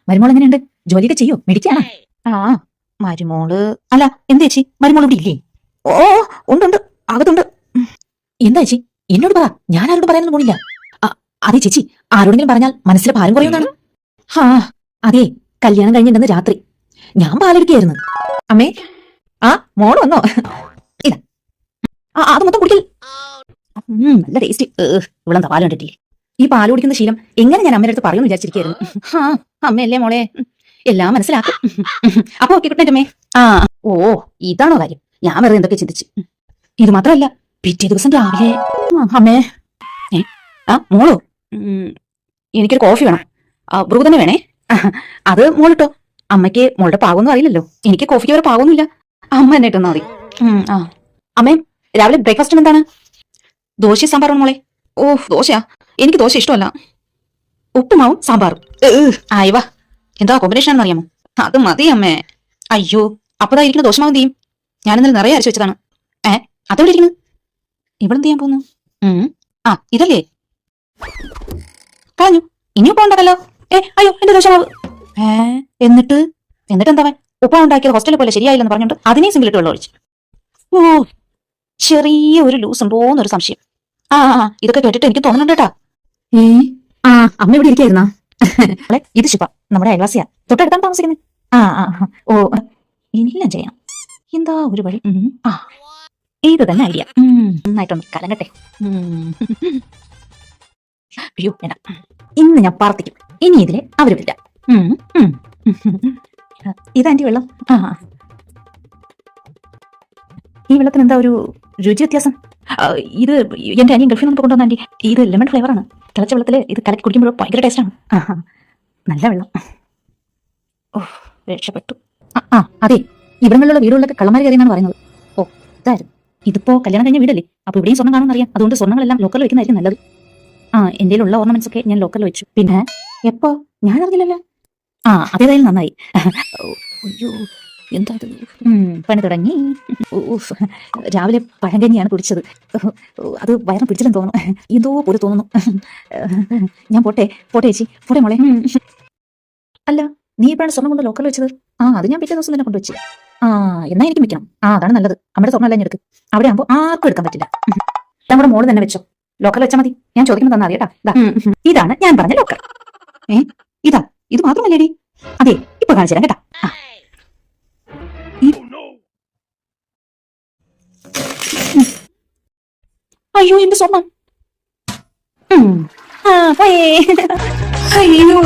മരുമോൾ എങ്ങനെയുണ്ട്? ജോലിയൊക്കെ ചെയ്യോ? മെഡിക്കാണോ? ആ മരുമോള് അല്ല എന്താ ചേച്ചി, മരുമോൾ ഇവിടെ ഇല്ലേ? ഓ ഉണ്ട് അകത്തുണ്ട്. എന്താ ചേച്ചി എന്നോട് പറ, ഞാൻ ആരോടും പറയാനൊന്നും പോണില്ല. അതെ ചേച്ചി, ആരോടെങ്കിലും പറഞ്ഞാൽ മനസ്സിലെ ഭാരം കുറയുന്നതാണ്. ഹാ അതെ, കല്യാണം കഴിഞ്ഞിട്ടുണ്ടെന്ന് രാത്രി ഞാൻ പാലെടുക്കുകയായിരുന്നു. അമ്മേ, ആ മോള് വന്നോ? ഇല്ല, അത് മൊത്തം കുടിക്കൽ. നല്ല ടേസ്റ്റ്. ഇവളെന്താ പാല് കണ്ടിട്ടില്ലേ? ഈ പാല് കുടിക്കുന്ന ശീലം എങ്ങനെ ഞാൻ അമ്മയുടെ അടുത്ത് പറയുമെന്ന് വിചാരിച്ചിരിക്കുകയായിരുന്നു. അമ്മയല്ലേ മോളെ, എല്ലാം മനസ്സിലാക്കും. അപ്പൊ ഓക്കെ, ഗുഡ് നൈറ്റ് അമ്മേ. ഓ ഇതാണോ കാര്യം? ഞാൻ വെറുതെ എന്തൊക്കെ ചിന്തിച്ച്. ഇത് മാത്രമല്ല, പിറ്റേ ദിവസം രാവിലെ അമ്മേ മോളോ, എനിക്കൊരു കോഫി വേണം. ബ്രൂ തന്നെ വേണേ. അത് മോളിട്ടോ, അമ്മയ്ക്ക് മോളുടെ പാകമൊന്നും അറിയില്ലല്ലോ. എനിക്ക് കോഫിക്ക് വരെ പാകമൊന്നുമില്ല. അമ്മ എന്നെ ഇട്ടെന്നാ മതി. അമ്മേ, രാവിലെ ബ്രേക്ക്ഫാസ്റ്റിന് എന്താണ്? ദോശ സാമ്പാറാണ് മോളെ. ഓ ദോശയാ? എനിക്ക് ദോശ ഇഷ്ടമല്ല. ഉപ്പുമാവും സാമ്പാറും. ആയിവാ, എന്താ കോമ്പിനേഷൻ ആണെന്ന് അറിയാമോ? അത് മതി അമ്മേ. അയ്യോ, അപ്പതായിരിക്കുന്ന ദോശമാവും തീയും ഞാൻ ഇന്നലെ നിറയെ അരച്ചു വെച്ചതാണ്. അതെവിടെ ഇരിക്കുന്നു? ഇവളെന്ത് ചെയ്യാൻ പോകുന്നു? ഇതല്ലേ കളഞ്ഞു. ഇനി ഉപ്പ ഉണ്ടാക്കല്ലോ. അയ്യോ എന്റെ ദോശമാവ്. എന്നിട്ട് എന്താവാൻ? ഉപ്പ ഉണ്ടാക്കിയത് ഹോസ്റ്റലിൽ പോലെ ശരിയായില്ലെന്ന് പറഞ്ഞിട്ട് അതിനെ സിംഗിളിട്ട് വെള്ളം ഒഴിച്ചു. ഓ, ചെറിയ ഒരു ലൂസ് ഉണ്ടോന്നൊരു സംശയം. ഇതൊക്കെ കേട്ടിട്ട് എനിക്ക് തോന്നുന്നുണ്ട് കേട്ടാ. അമ്മ ഇവിടെ ഇരിക്കായിരുന്നാ? ഇത് ശിപ്പ, നമ്മുടെ അയൽവാസിയാ, തൊട്ടടുത്താണ് താമസിക്കുന്നത്. ഓ എല്ലാം ചെയ്യാം. എന്താ ഒരു വഴി? ഇത് തന്നെ ഐഡിയ. നന്നായിട്ടൊന്ന് കലങ്ങട്ടെ. അയ്യോ വേണ്ട, ഇന്ന് ഞാൻ പ്രാർത്ഥിക്കും. ഇനി ഇതിലെ അവര് വരില്ല. ഇതാൻറ്റി വെള്ളം. ഈ വെള്ളത്തിന് എന്താ ഒരു രുചി വ്യത്യാസം? ഇത് എന്റെ അനിയൻ ഗൾഫിൽ നിന്ന് കൊണ്ടുവന്ന ആൻറ്റി. ഇത് ലെമൺ ഫ്ലേവർ ആണ്. തിളച്ച വെള്ളത്തില് ഇത് കലക്കി കുടിക്കുമ്പോൾ ഭയങ്കര ടേസ്റ്റ് ആണ്. നല്ല വെള്ളം. ഓ രക്ഷപ്പെട്ടു. അതെ, ഇവിടങ്ങളിലുള്ള വീടുകളിലൊക്കെ കള്ളന്മാർ കയറിയെന്നാണ് പറയുന്നത്. ഓ ഇതായിരുന്നു. ഇതിപ്പോ കല്യാണം കഴിഞ്ഞ വീടല്ലേ, അപ്പൊ ഇവിടെയും സ്വർണ്ണം കാണാൻ അറിയാം. അതുകൊണ്ട് സ്വർണ്ണങ്ങളെല്ലാം ലോക്കറിൽ വെക്കുന്നതായിരിക്കും നല്ലത്. എന്റെ ഉള്ള ഓർണമെന്റ്സ് ഒക്കെ ഞാൻ ലോക്കറിൽ വെച്ചു. പിന്നെ എപ്പോ? ഞാൻ അറിഞ്ഞില്ലല്ലോ. അതേതായാലും നന്നായി. അയ്യോ എന്താ പണി തുടങ്ങി. രാവിലെ പഴങ്കഞ്ഞിയാണ് കുടിച്ചത്. അത് വയറിന് പിടിച്ചില്ലെന്ന് തോന്നുന്നു. എന്തോ പോലെ തോന്നുന്നു. ഞാൻ പോട്ടെ ചേച്ചി, പോട്ടെ മോളെ. അല്ല, നീ എപ്പോഴാണ് സ്വർണ്ണം കൊണ്ട് ലോക്കറിൽ വെച്ചത്? അത് ഞാൻ പിറ്റേ ദിവസം തന്നെ കൊണ്ടുവച്ചു. എന്നാ എനിക്ക് വെക്കണം. അതാണ് നല്ലത്. നമ്മുടെ സ്വർണ്ണം എല്ലാം എടുക്ക്. അവിടെ ആകുമ്പോൾ ആർക്കും എടുക്കാൻ പറ്റില്ല. നമ്മുടെ മോള് തന്നെ വെച്ചോ, ലോക്കറിൽ വെച്ചാൽ മതി. ഞാൻ ചോദിക്കുന്നത് തന്നാ അറിയട്ടാ. ഇതാണ് ഞാൻ പറഞ്ഞ ലോക്കർ. ഇതാ, ഇത് മാത്രമല്ലേടി? അതെ, ഇപ്പൊ കാണിച്ചു തരാം കേട്ടാ. അയ്യോ എന്റെ സ്വർണ്ണം. പോയേ. അയ്യോ